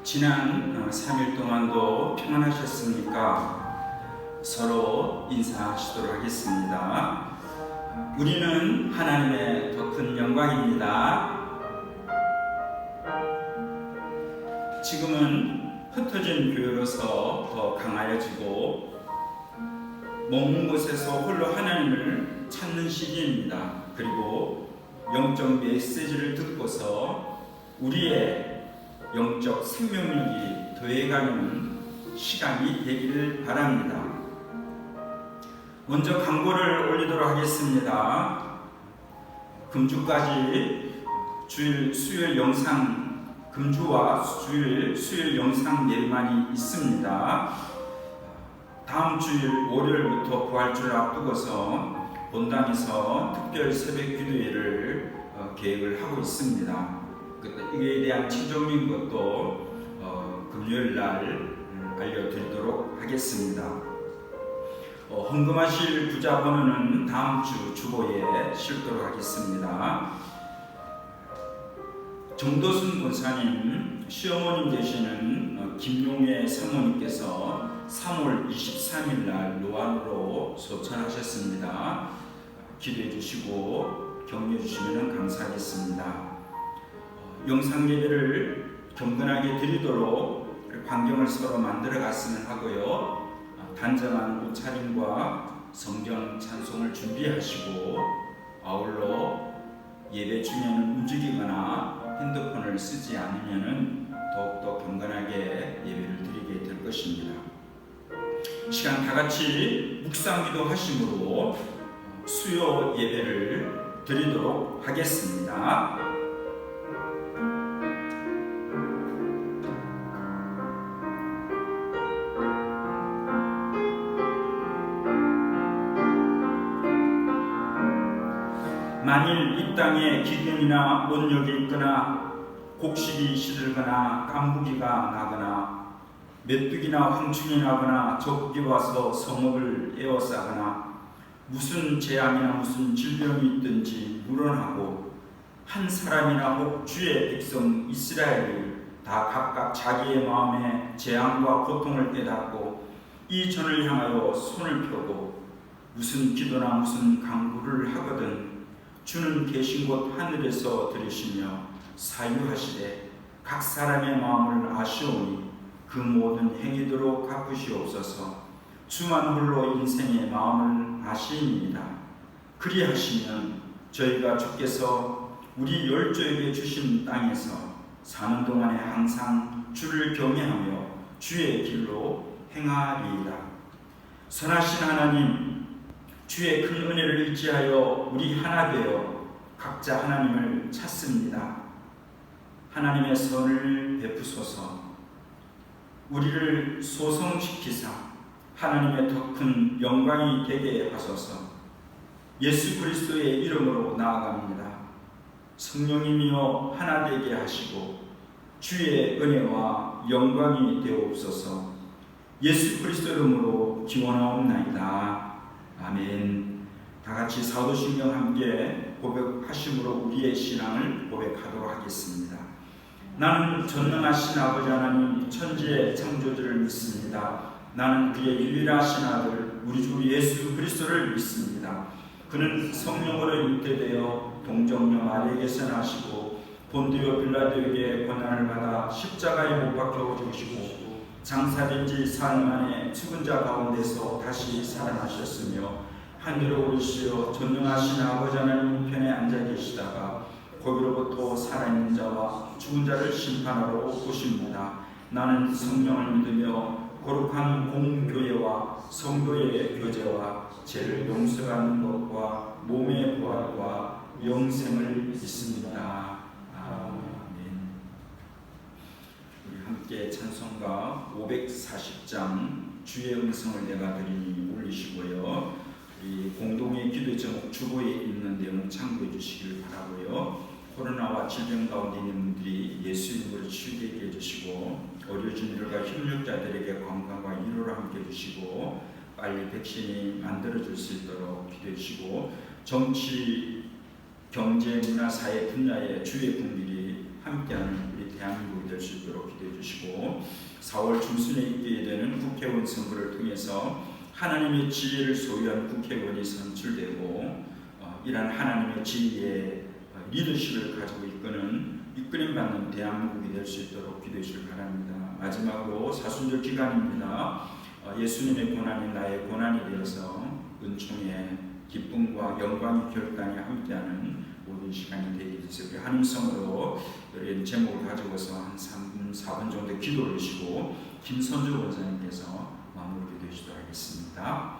지난 3일 동안도 평안하셨습니까? 서로 인사하시도록 하겠습니다. 우리는 하나님의 더 큰 영광입니다. 지금은 흩어진 교회로서 더 강하여지고 먼 곳에서 홀로 하나님을 찾는 시기입니다. 그리고 영적 메시지를 듣고서 우리의 영적 생명력이 더해가는 시간이 되기를 바랍니다. 먼저 광고를 올리도록 하겠습니다. 금주까지 주일 수요일 영상, 금주와 주일 수요일 영상 예배만이 있습니다. 다음 주일 월요일부터 부활주를 앞두고서 본당에서 특별 새벽 기도회를 계획을 하고 있습니다. 이에 대한 최종적인 것도 금요일 날 알려드리도록 하겠습니다. 헌금하실 부자 번호는 다음 주 주보에 실도록 하겠습니다. 정도순 권사님 시어머님 되시는 김용애 사모님께서 3월 23일 날 노안으로 소천하셨습니다. 기도해 주시고 격려해 주시면 감사하겠습니다. 영상 예배를 경건하게 드리도록 환경을 서로 만들어 갔으면 하고요. 단정한 옷차림과 성경 찬송을 준비하시고 아울러 예배 중에는 움직이거나 핸드폰을 쓰지 않으면 더욱더 경건하게 예배를 드리게 될 것입니다. 시간 다 같이 묵상기도 하심으로 수요 예배를 드리도록 하겠습니다. 만일 이 땅에 기근이나 온역이 있거나 곡식이 시들거나 깐부기가 나거나 메뚜기나 황충이 나거나 적이 와서 성읍을 에워싸거나 무슨 재앙이나 무슨 질병이 있든지 물어나고 한 사람이나 혹 주의 백성 이스라엘이 다 각각 자기의 마음에 재앙과 고통을 깨닫고 이 전을 향하여 손을 펴고 무슨 기도나 무슨 간구를 하거든 주는 계신 곳 하늘에서 들으시며 사유하시되 각 사람의 마음을 아시오니 그 모든 행위대로 갚으시옵소서. 주만 홀로 인생의 마음을 아시니이다. 그리하시면 저희가 주께서 우리 열조에게 주신 땅에서 사는 동안에 항상 주를 경외하며 주의 길로 행하리이다. 선하신 하나님, 주의 큰 은혜를 의지하여 우리 하나 되어 각자 하나님을 찾습니다. 하나님의 선을 베푸소서. 우리를 소성시키사 하나님의 더 큰 영광이 되게 하소서. 예수 그리스도의 이름으로 나아갑니다. 성령님이여 하나 되게 하시고 주의 은혜와 영광이 되옵소서. 예수 그리스도 이름으로 기원하옵나이다. 아멘. 다같이 사도신경 함께 고백하심으로 우리의 신앙을 고백하도록 하겠습니다. 나는 전능하신 아버지 하나님 천지의 창조주를 믿습니다. 나는 그의 유일하신 아들 우리 주 예수 그리스도를 믿습니다. 그는 성령으로 잉태되어 동정녀 마리아에게서 나시고 본디오 빌라도에게 고난을 받아 십자가에 못 박혀 죽으시고 장사된 지 사흘 만에 죽은 자 가운데서 다시 살아나셨으며 하늘로 오르시어 전능하신 아버지 하나님 편에 앉아 계시다가 거기로부터 살아있는 자와 죽은 자를 심판하러 오십니다. 나는 성령을 믿으며 거룩한 공교회와 성도의 교제와 죄를 용서하는 것과 몸의 부활과 영생을 믿습니다. 아멘. 우리 함께 찬송가 540장 주의 음성을 내가 들으니 올리시고요. 우리 공동의 기도 제목 주보에 있는 내용 참고해 주시길 바라고요. 코로나와 질병 가운데 있는 분들이 예수 이름으로 치유되게 해주시고 어려진 이들과 협력자들에게 건강과 위로를 함께 해주시고 빨리 백신이 만들어질 수 있도록 기도해 주시고 정치, 경제, 문화, 사회 분야의 주의 분들이 함께하는 우리 대한민국이 될 수 있도록 기도해 주시고 4월 중순에 있게 되는 국회의원 선거를 통해서 하나님의 지혜를 소유한 국회의원이 선출되고 이러한 하나님의 지혜의 리더십을 가지고 이끌림받는 대한민국이 될 수 있도록 기도해 주시기 바랍니다. 마지막으로 사순절 기간입니다. 예수님의 고난이 나의 고난이 되어서 은총의 기쁨과 영광의 결단이 함께하는 모든 시간이 되게 해주세요. 우리 한음성으로 이런 제목을 가지고서 한 3분, 4분 정도 기도를 하시고 김선주 원사님께서 마무리 기도해 주시도록 하겠습니다.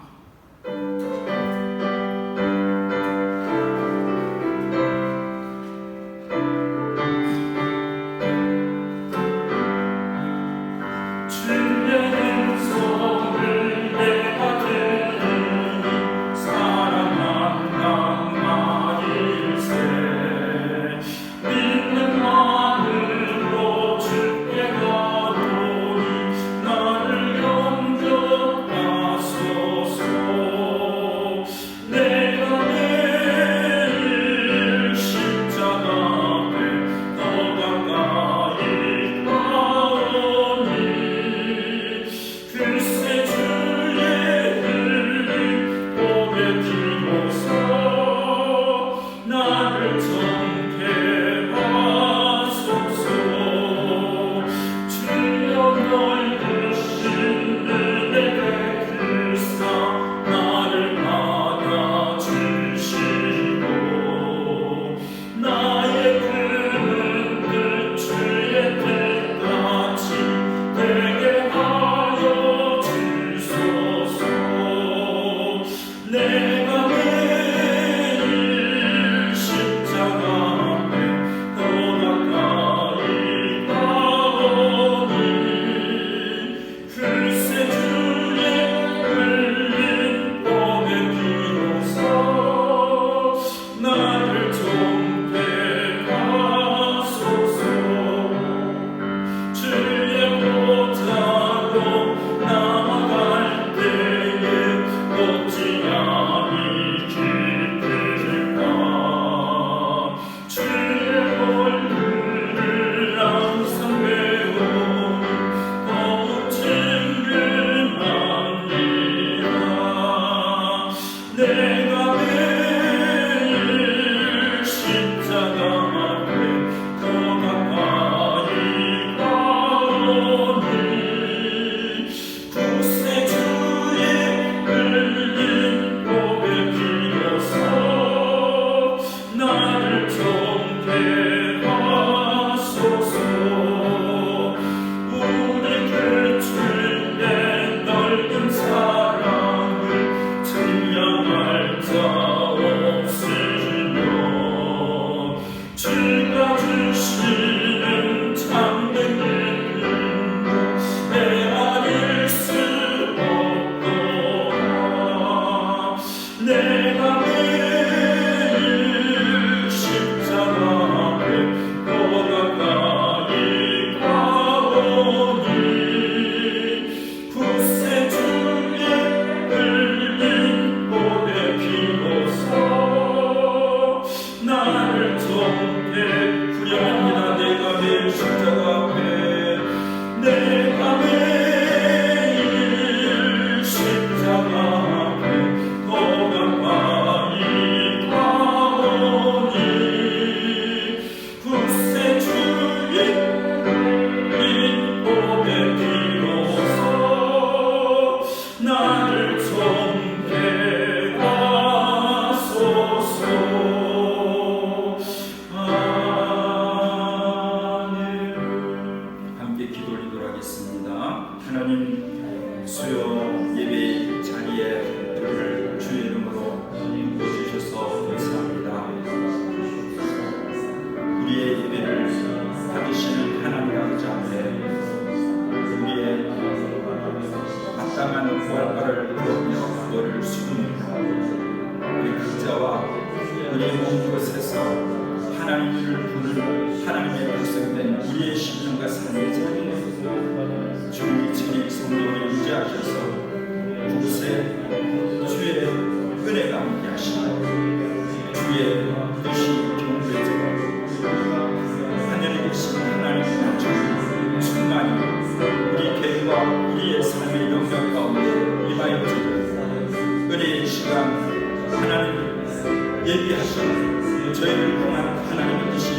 예비하신 저희를 향한 하나님의 뜻이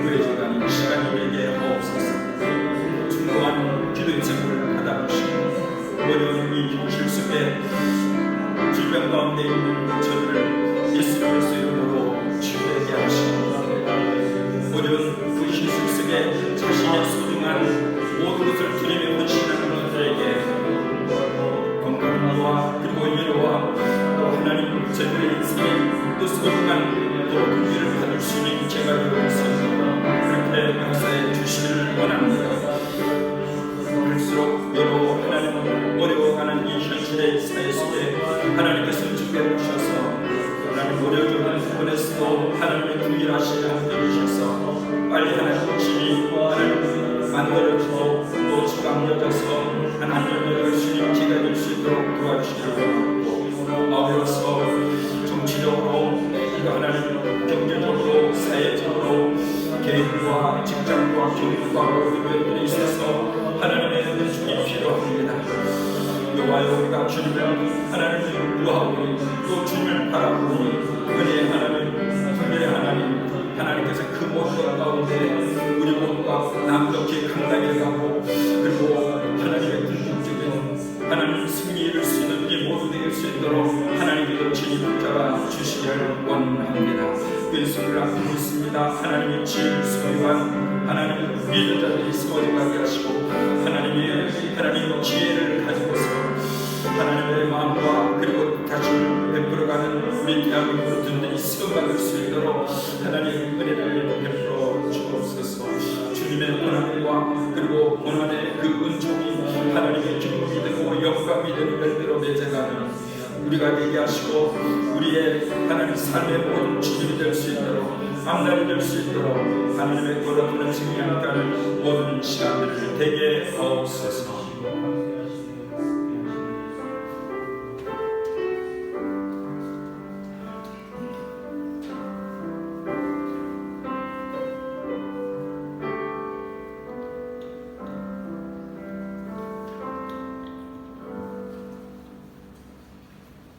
구해져가는 이 시간이 되게 하옵소서. 중고한 기도 인생을 받아주시고 어려운 이 현실 속에 질병 가운데 있는 저들을 예수 그리스도의 이름으로 치유되게 하시고 어려운 그 현실 속에 자신의 소중한 모든 것을 주님의 헌신하는 분들에게 건강과 그리고 위로와 또 하나님 저희들의 인생에 또 소중한 또 긍휼을 받을 수 있는 제가 되어서 그렇게 역사해 주시기를 원합니다. 그럴수록 여러 하나님은 어려워하는 이 현실의 사회 속에 하나님께서 주께 주셔서 하나님 어려워하는 부분에서도 하나님의 긍휼하심을 함께 주셔서 빨리 하나님 진이 하나님 만들어지고 또 주감되어서 하나님의 열심히 기가 될 수 있도록 도와주시기를 원하고 아울러서 정치적으로 하나님 경제적으로 사회적으로 개인과 직장과 교육과 모든 면들에 있어서 하나님의 은총이 필요합니다. 여호와여 우리가 주님을 하나님을 구하오니 또 주님을 바라보니 은혜의 하나님 긍휼의 하나님 하나님께서 그 모든 것 가운데 우리 모두가 남덕히 강단에 가고 그리고 하나님의 궁극적인 하나님 승리를 이룰 수 있는 우리 모두 되길 수 있도록 하나님께서 진히 붙잡아 주시기를 원합니다. 왼손을 앞에 있습니다. 하나님의 지혜를 소유한 하나님 믿는 자들이 세워져가게 하시고 하나님의 지혜를 가지고서 하나님의 마음과 그리고 다시 베풀어가는 우리 대한민국으로 든든히 세워받을 수 있도록 하나님의 은혜를 베풀어 주옵소서. 주님의 고난과 그리고 고난의 그 은총이 하나님의 기쁨이 되고 영광이 되는 별대로 맺어가는 우리가 되게 하시고 우리의 하나님 삶의 모든 주님이 될 수 있도록 앞날이 될 수 있도록 하나님의 거룩한 승리하는 가는 모든 시간들을 되게 하옵소서.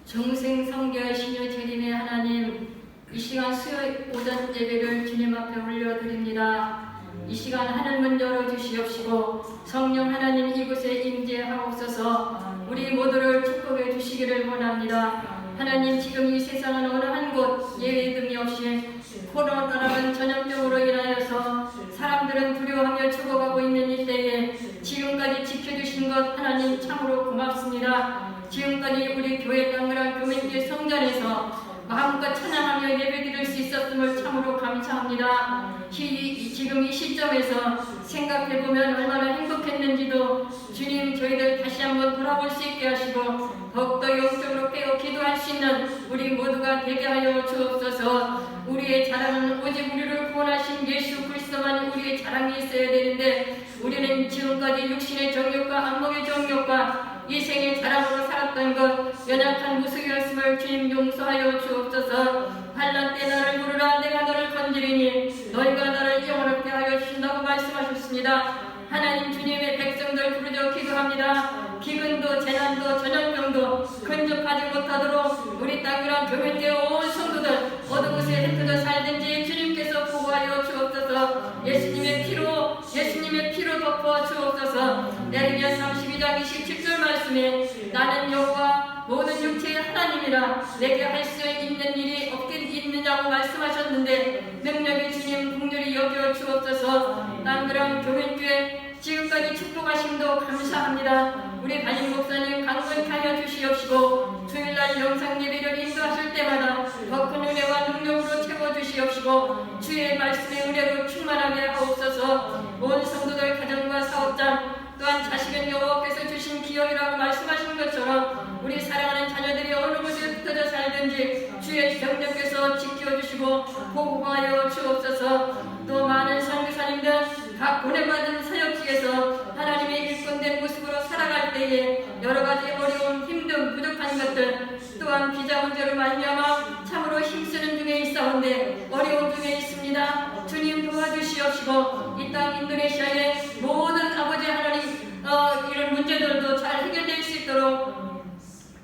정생 성결신유 재림의 하나님, 이 시간 수요일 오전 예배를 주님 앞에 올려드립니다. 이 시간 하늘문 열어주시옵시고 성령 하나님 이곳에 임재하옵소서. 우리 모두를 축복해 주시기를 원합니다. 하나님, 지금 이 세상은 어느 한 곳 예외등이 없이 코로나라는 전염병으로 인하여서 사람들은 두려워하며 죽어가고 있는 이때에 지금까지 지켜주신 것 하나님 참으로 고맙습니다. 지금까지 우리 교회 땅그란 교민들 성전에서 마음껏 찬양하며 예배드릴 수 있었음을 참으로 감사합니다. 지금 이 시점에서 생각해보면 얼마나 행복했는지도 주님, 저희들 다시 한번 돌아볼 수 있게 하시고 더욱더 영적으로 깨어 기도할 수 있는 우리 모두가 되게 하여 주옵소서. 우리의 자랑은 오직 우리를 구원하신 예수 그리스도만 우리의 자랑이 있어야 되는데 우리는 지금까지 육신의 정욕과 안목의 정욕과 이 생의 자랑으로 살았던 것 연약한 모습이었음을 주님 용서하여 주옵소서. 환난 때 나를 부르라 내가 너를 건지리니 너희가 나를 영원하게 하여 주신다고 말씀하셨습니다. 하나님, 주님의 백성들 부르짖어 기도합니다. 기근도 재난도 전염병도 근접하지 못하도록 우리 땅이란 교회의 온 성도들 어느 곳에 흩어져 살든지 주님께서 보호하여 주옵소서. 예수님의 피로 덮어 주옵소서. 레위기야 32장 27절 말씀에 나는 여호와 모든 육체의 하나님이라 내게 할 수 있는 일이 없겠느냐고 말씀하셨는데 능력의 주님 긍휼히 여겨 주옵소서. 땅그랑 교회교회 지금까지 축복하심도 감사합니다. 우리 담임 목사님 강건케 하여 주시옵시고 주일날 영상 예배를 인도하실 때마다 더 큰 은혜와 능력으로 채워주시옵시고 주의 말씀의 은혜로 충만하게 하옵소서. 온 성도들 가정과 사업장 또한 자식은 여호와께서 주신 기업이라고 말씀하신 것처럼 우리 사랑하는 자녀들이 어느 곳에 흩어져 살든지 주의 경력께서 지켜주시고 보호하여 주옵소서. 또 많은 선교사님들 각 보내받은 사역지에서 하나님의 일꾼된 모습으로 살아갈 때에 여러가지 어려움, 힘듦, 부족한 것들 또한 비자 문제로 말미암아 참으로 힘쓰는 중에 있사온데 어려움 중에 있습니다. 주님 도와주시옵시고 이 땅 인도네시아의 모든 아버지 하나님 이런 문제들도 잘 해결될 수 있도록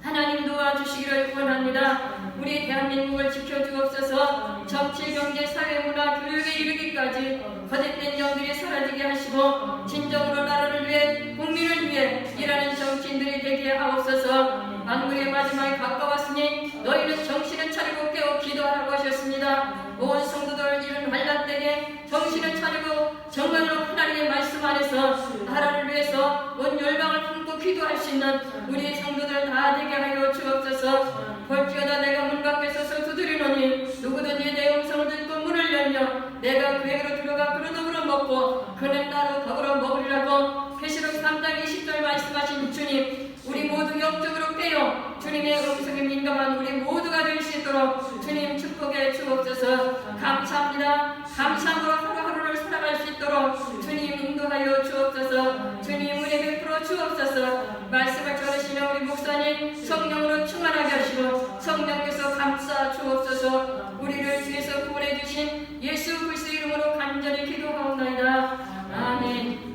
하나님 도와주시기를 원합니다. 우리 대한민국을 지켜주옵소서. 정치, 경제, 사회, 문화, 교육에 이르기까지 거짓된 영들이 사라지게 하시고 진정으로 나라를 위해 국민을 위해 일하는 정치인들이 되게 하옵소서. 만물의 마지막이 가까웠으니 너희는 정신을 차리고 깨어 기도하라고 하셨습니다. 온 성도들 이른 환란 때에 정신을 차리고 정말로 하나님의 말씀 안에서 나라를 위해서 온 열방을 품고 기도할 수 있는 우리 성도들 다 되게 하여 주옵소서. 볼지어다 내가 문 밖에 서서 두드리노니 누구든지 내 음성을 듣고 문을 열며 내가 그에게로 들어가 그로 더불어 먹고 그는 나로 더불어 먹으리라고 계시록 3장 20절 말씀하신 주님, 우리 모두 영적으로 깨어 주님의 음성에 민감한 우리 모두가 될 수 있도록 주님 축복해 주옵소서. 감사합니다. 감사함으로 하루하루를 살아갈 수 있도록 주님 인도하여 주옵소서. 주님 은혜 베풀어 주옵소서. 말씀을 전하시며 우리 목사님 성령으로 충만하게 하시고 성령께서 감싸 주옵소서. 우리를 주에서 구원해 주신 예수 그리스도 이름으로 간절히 기도하옵나이다. 아멘.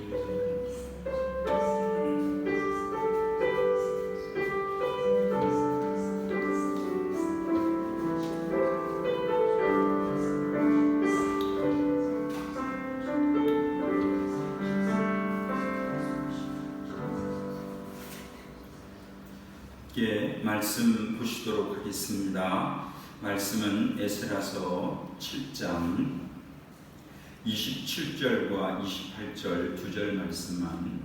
말씀 보시도록 하겠습니다. 말씀은 에스라서 7장 27절과 28절 두 절 말씀만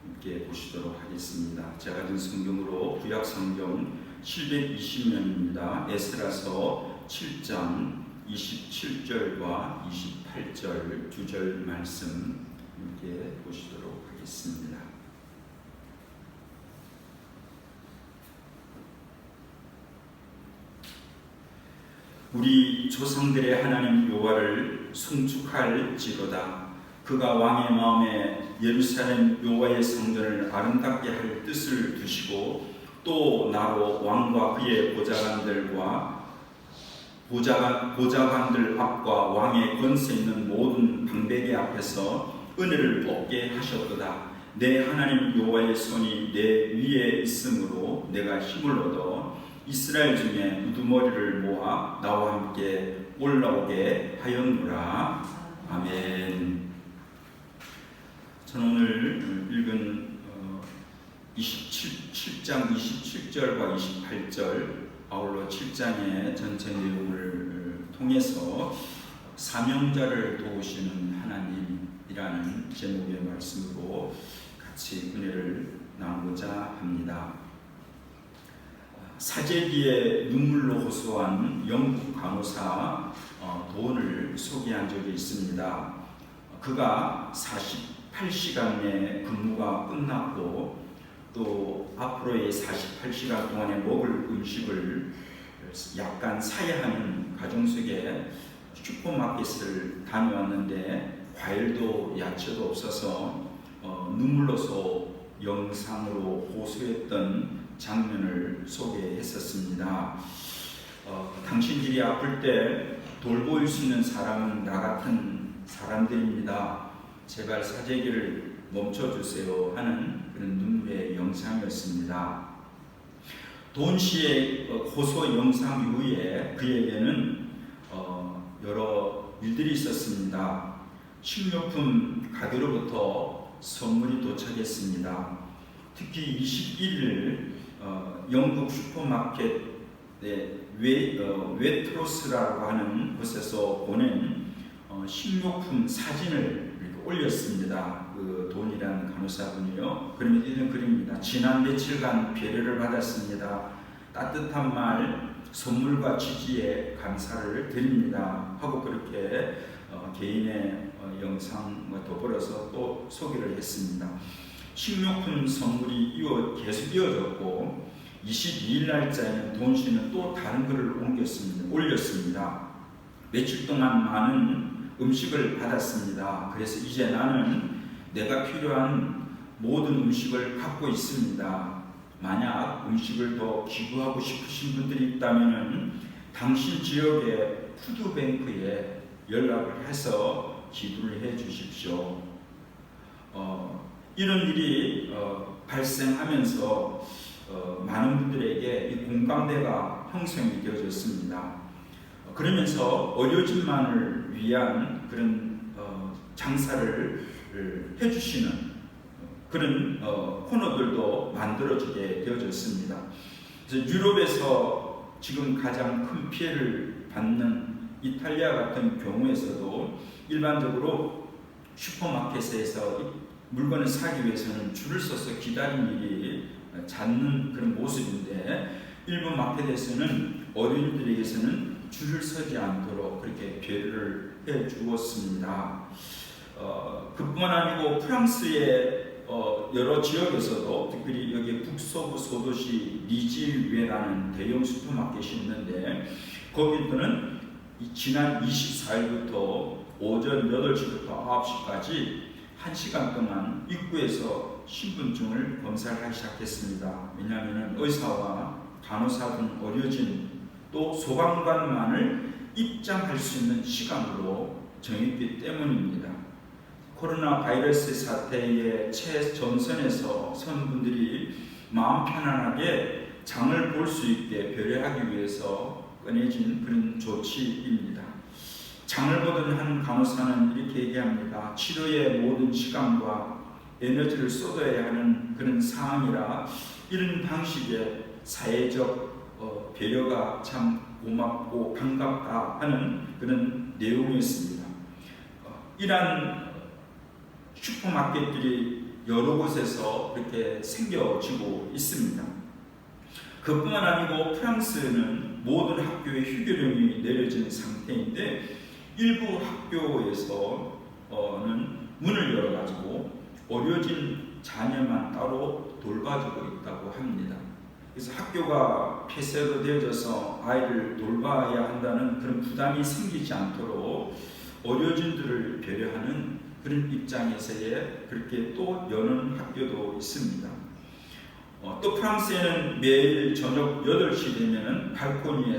함께 보시도록 하겠습니다. 제가 가진 성경으로 구약 성경 720면입니다. 에스라서 7장 27절과 28절 두 절 말씀 함께 보시도록 하겠습니다. 우리 조상들의 하나님 여호와를 송축할지로다. 그가 왕의 마음에 예루살렘 여호와의 성전을 아름답게 할 뜻을 두시고 또 나로 왕과 그의 보좌관들 앞과 왕의 권세 있는 모든 방백의 앞에서 은혜를 얻게 하셨도다. 내 하나님 여호와의 손이 내 위에 있으므로 내가 힘을 얻어 이스라엘 중에 우두머리를 모아 나와 함께 올라오게 하였노라. 아멘. 저는 오늘 읽은 7장 27절과 28절 아울러 7장의 전체 내용을 통해서 사명자를 도우시는 하나님이라는 제목의 말씀으로 같이 은혜를 나누고자 합니다. 사제기의 눈물로 호소한 영국 간호사 돈을 소개한 적이 있습니다. 그가 48시간의 근무가 끝났고 또 앞으로의 48시간 동안에 먹을 음식을 약간 사야 하는 가정 속에 슈퍼마켓을 다녀왔는데 과일도 야채도 없어서 눈물로서 영상으로 호소했던 장면을 소개했었습니다. 당신들이 아플 때 돌보일 수 있는 사람은 나 같은 사람들입니다. 제발 사제기를 멈춰주세요 하는 그런 눈물의 영상이었습니다. 돈 씨의 호소 영상 이후에 그에게는 여러 일들이 있었습니다. 식료품 가게로부터 선물이 도착했습니다. 특히 21일 영국 슈퍼마켓의 웨트로스라고 하는 곳에서 보낸 식료품 사진을 올렸습니다. 그 돈이라는 간호사분이요. 그러면 이런 글입니다. 지난 며칠간 배려를 받았습니다. 따뜻한 말, 선물과 지지에 감사를 드립니다. 하고 그렇게 개인의 영상과 더불어서 또 소개를 했습니다. 식료품 선물이 계속 이어졌고 22일 날짜에는 돈 씨는 또 다른 글을 올렸습니다. 며칠 동안 많은 음식을 받았습니다. 그래서 이제 나는 내가 필요한 모든 음식을 갖고 있습니다. 만약 음식을 더 기부하고 싶으신 분들이 있다면 당신 지역의 푸드뱅크에 연락을 해서 기부를 해 주십시오. 이런 일이 발생하면서 많은 분들에게 이 공감대가 형성이 되어졌습니다. 그러면서 의료진만을 위한 그런 장사를 해주시는 그런 코너들도 만들어지게 되어졌습니다. 그래서 유럽에서 지금 가장 큰 피해를 받는 이탈리아 같은 경우에서도 일반적으로 슈퍼마켓에서 물건을 사기 위해서는 줄을 서서 기다리는 일이 잦는 그런 모습인데, 일부 마켓에서는 어린이들에게서는 줄을 서지 않도록 그렇게 배려를 해 주었습니다. 그뿐만 아니고 프랑스의 여러 지역에서도, 특별히 여기 북서부 소도시 리질웨라는 대형 슈퍼마켓이 있는데, 거기서는 지난 24일부터 오전 8시부터 9시까지 1시간 동안 입구에서 신분증을 검사를 하기 시작했습니다. 왜냐하면 의사와 간호사 등 의료진 또 소방관만을 입장할 수 있는 시간으로 정했기 때문입니다. 코로나 바이러스 사태의 최전선에서 선 분들이 마음 편안하게 장을 볼 수 있게 배려하기 위해서 꺼내진 그런 조치입니다. 장을 보던 한 간호사는 이렇게 얘기합니다. 치료의 모든 시간과 에너지를 쏟아야 하는 그런 상황이라 이런 방식의 사회적 배려가 참 고맙고 반갑다 하는 그런 내용이었습니다. 이러한 슈퍼마켓들이 여러 곳에서 이렇게 생겨지고 있습니다. 그뿐만 아니고 프랑스는 모든 학교에 휴교령이 내려진 상태인데, 일부 학교에서는 문을 열어가지고 의료진 자녀만 따로 돌봐주고 있다고 합니다. 그래서 학교가 폐쇄로 되어져서 아이를 돌봐야 한다는 그런 부담이 생기지 않도록 의료진들을 배려하는 그런 입장에서의 그렇게 또 여는 학교도 있습니다. 또 프랑스에는 매일 저녁 8시 되면은 발코니로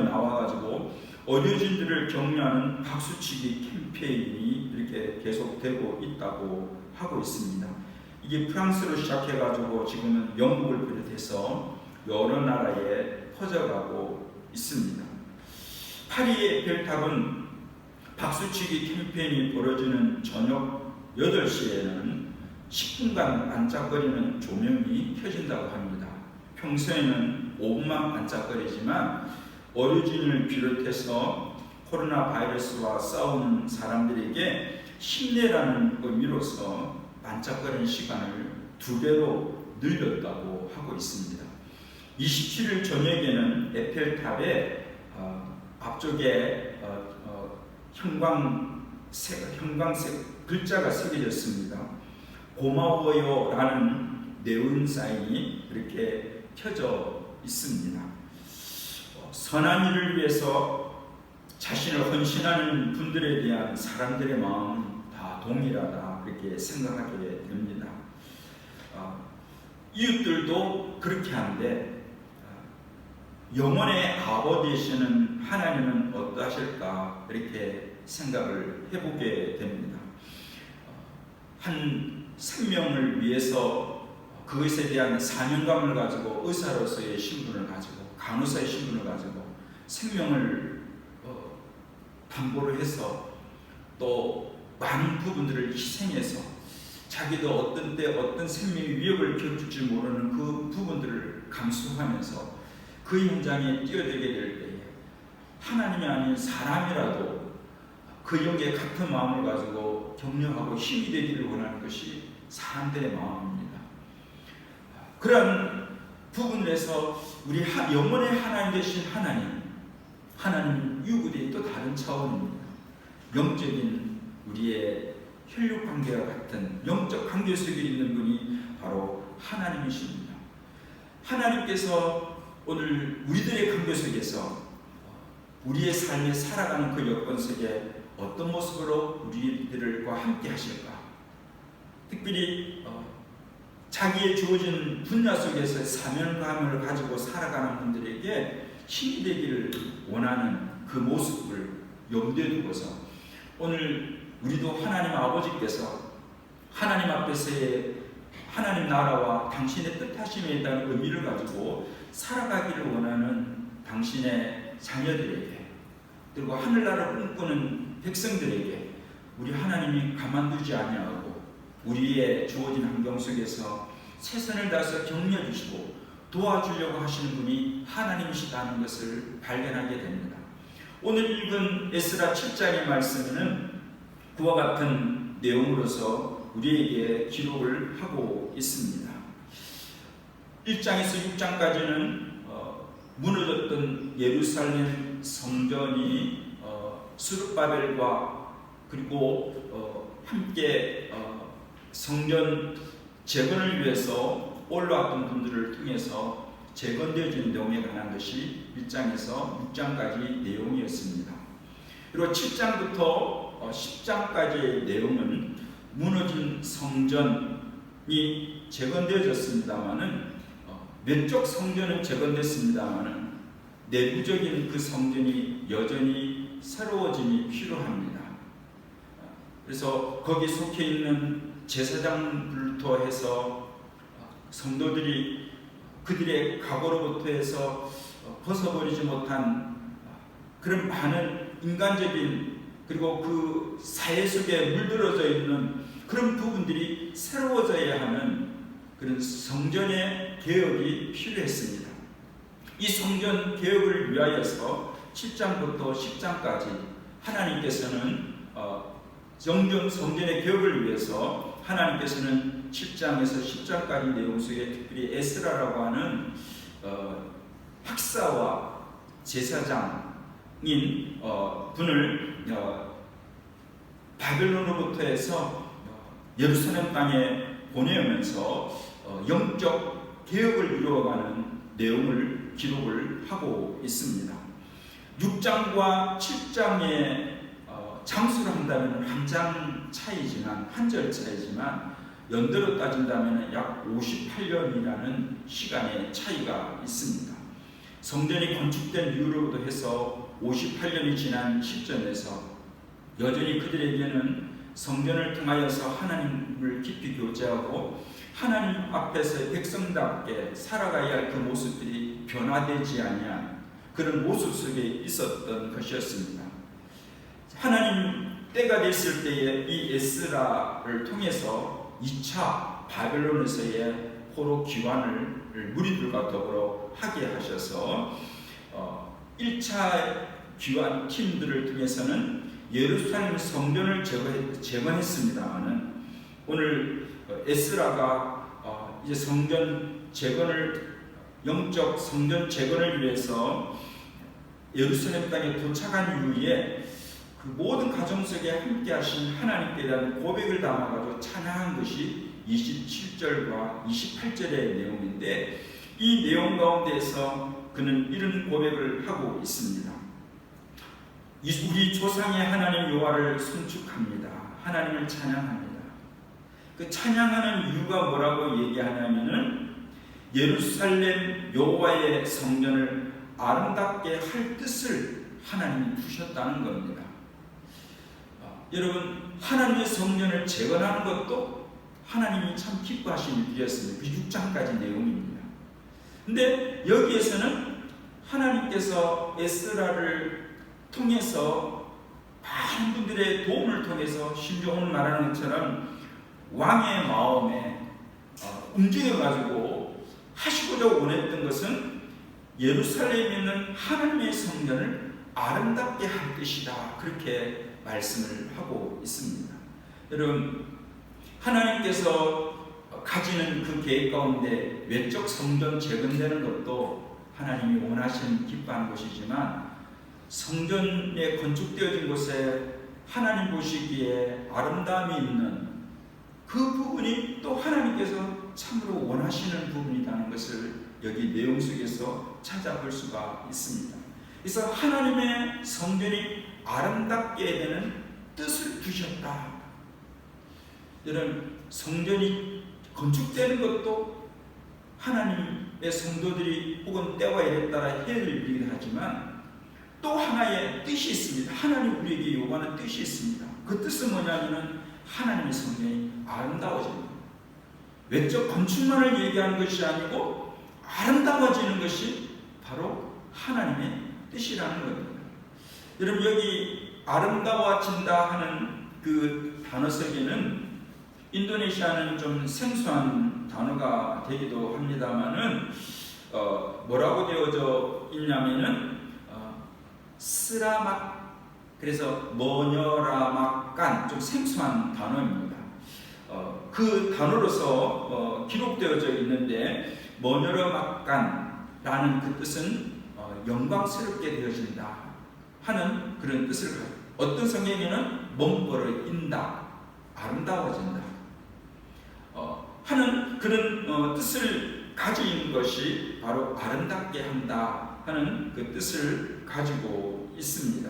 나와가지고 의료진들을 격려하는 박수치기 캠페인이 이렇게 계속되고 있다고 하고 있습니다. 이게 프랑스로 시작해가지고 지금은 영국을 비롯해서 여러 나라에 퍼져가고 있습니다. 파리의 에펠탑은 박수치기 캠페인이 벌어지는 저녁 8시에는 10분간 반짝거리는 조명이 켜진다고 합니다. 평소에는 5분만 반짝거리지만 의료진을 비롯해서 코로나 바이러스와 싸우는 사람들에게 힘내라는 의미로서 반짝거리는 시간을 2배로 늘렸다고 하고 있습니다. 27일 저녁에는 에펠탑의 앞쪽에 형광색 글자가 새겨졌습니다. 고마워요 라는 네온 사인이 이렇게 켜져 있습니다. 선한 일을 위해서 자신을 헌신하는 분들에 대한 사람들의 마음은 다 동일하다, 그렇게 생각하게 됩니다. 이웃들도 그렇게 하는데, 영원의 아버지이시는 하나님은 어떠하실까 이렇게 생각을 해보게 됩니다. 한 생명을 위해서 그것에 대한 사명감을 가지고 의사로서의 신분을 가지고 간호사의 신분을 가지고 생명을 담보를 해서 또 많은 부분들을 희생해서 자기도 어떤 때 어떤 생명의 위협을 겪을지 모르는 그 부분들을 감수하면서 그 현장에 뛰어들게 될 때에 하나님이 아닌 사람이라도 그 영의 같은 마음을 가지고 격려하고 힘이 되기를 원하는 것이 사람들의 마음입니다. 그런 부분에서 우리 영원의 하나님 되신 하나님 유구대의 또 다른 차원입니다. 영적인 우리의 혈육 관계와 같은 영적 관계 속에 있는 분이 바로 하나님이십니다. 하나님께서 오늘 우리들의 관계 속에서 우리의 삶에 살아가는 그 여건 속에 어떤 모습으로 우리들과 함께 하실까? 특별히 자기의 주어진 분야 속에서 사명감을 가지고 살아가는 분들에게 힘이 되기를 원하는 그 모습을 염두에 두고서 오늘 우리도 하나님 아버지께서 하나님 앞에서의 하나님 나라와 당신의 뜻하심에 대한 의미를 가지고 살아가기를 원하는 당신의 자녀들에게, 그리고 하늘나라를 꿈꾸는 백성들에게 우리 하나님이 가만두지 아니하고 우리의 주어진 환경 속에서 최선을 다해서 격려주시고 도와주려고 하시는 분이 하나님이시다는 것을 발견하게 됩니다. 오늘 읽은 에스라 7장의 말씀은 그와 같은 내용으로서 우리에게 기록을 하고 있습니다. 1장에서 6장까지는 무너졌던 예루살렘 성전이 스룹바벨과 그리고 함께 성전 재건을 위해서 올라왔던 분들을 통해서 재건되어진 내용에 관한 것이 1장에서 6장까지 내용이었습니다. 그리고 7장부터 10장까지의 내용은 무너진 성전이 재건되어졌습니다마는 외적 성전은 재건됐습니다마는 내부적인 그 성전이 여전히 새로워짐이 필요합니다. 그래서 거기 속해 있는 제사장들부터 해서 성도들이 그들의 과거로부터 해서 벗어버리지 못한 그런 많은 인간적인 그리고 그 사회 속에 물들어져 있는 그런 부분들이 새로워져야 하는 그런 성전의 개혁이 필요했습니다. 이 성전 개혁을 위하여서 7장부터 10장까지 하나님께서는 성전의 개혁을 위해서 하나님께서는 7장에서 10장까지 내용 속에 특별히 에스라라고 하는 학사와 제사장인 분을 바벨론으로부터 해서 예루살렘 땅에 보내면서 영적 개혁을 이루어가는 내용을 기록을 하고 있습니다. 6장과 7장의 장수를 한다면 한 장 차이지만 한 절 차이지만 연대로 따진다면 약 58년이라는 시간의 차이가 있습니다. 성전이 건축된 이후로부터 해서 58년이 지난 시점에서 여전히 그들에게는 성전을 통하여서 하나님을 깊이 교제하고 하나님 앞에서 백성답게 살아가야 할 그 모습들이 변화되지 아니한 그런 모습 속에 있었던 것이었습니다. 하나님 때가 됐을 때에 이 에스라를 통해서 2차 바벨론에서의 포로 귀환을 무리들과 더불어 하게 하셔서 1차 귀환 팀들을 통해서는 예루살렘 성전을 재건했습니다마는 오늘 에스라가 이제 성전 재건을 영적 성전 재건을 위해서 예루살렘 땅에 도착한 이후에 그 모든 가정 속에 함께 하신 하나님께 대한 고백을 담아가지고 찬양한 것이 27절과 28절의 내용인데 이 내용 가운데에서 그는 이런 고백을 하고 있습니다. 우리 조상의 하나님 여호와를 송축합니다. 하나님을 찬양합니다. 그 찬양하는 이유가 뭐라고 얘기하냐면은 예루살렘 여호와의 성전을 아름답게 할 뜻을 하나님이 두셨다는 겁니다. 여러분, 하나님의 성전을 재건하는 것도 하나님이 참 기뻐하시는 일이었습니다. 그 6장까지 내용입니다. 근데 여기에서는 하나님께서 에스라를 통해서 많은 분들의 도움을 통해서 심지어 오늘 말하는 것처럼 왕의 마음에 움직여가지고 하시고자 원했던 것은 예루살렘에 있는 하나님의 성전을 아름답게 할 것이다. 그렇게 말씀을 하고 있습니다. 여러분, 하나님께서 가지는 그 계획 가운데 외적 성전 재건되는 것도 하나님이 원하시는 기뻐하는 것이지만 성전에 건축되어진 곳에 하나님 보시기에 아름다움이 있는 그 부분이 또 하나님께서 참으로 원하시는 부분이라는 것을 여기 내용 속에서 찾아볼 수가 있습니다. 그래서 하나님의 성전이 아름답게 되는 뜻을 두셨다. 여러분, 성전이 건축되는 것도 하나님의 성도들이 혹은 때와 일에 따라 해를 입기도 하지만 또 하나의 뜻이 있습니다. 하나님 우리에게 요구하는 뜻이 있습니다. 그 뜻은 뭐냐면은 하나님의 성전이 아름다워집니다. 외적 건축만을 얘기하는 것이 아니고 아름다워지는 것이 바로 하나님의 뜻이라는 겁니다. 여러분, 여기 아름다워진다 하는 그 단어 속에는 인도네시아는 좀 생소한 단어가 되기도 합니다만은 뭐라고 되어져 있냐면은 스라막, 그래서 머녀라막간, 좀 생소한 단어입니다. 그 단어로서 기록되어져 있는데 머녀라막간라는 그 뜻은 영광스럽게 되어진다 하는 그런 뜻을 가지고, 어떤 성경에는 몸버릇인다, 아름다워진다 하는 그런 뜻을 가진 것이 바로 아름답게 한다 하는 그 뜻을 가지고 있습니다.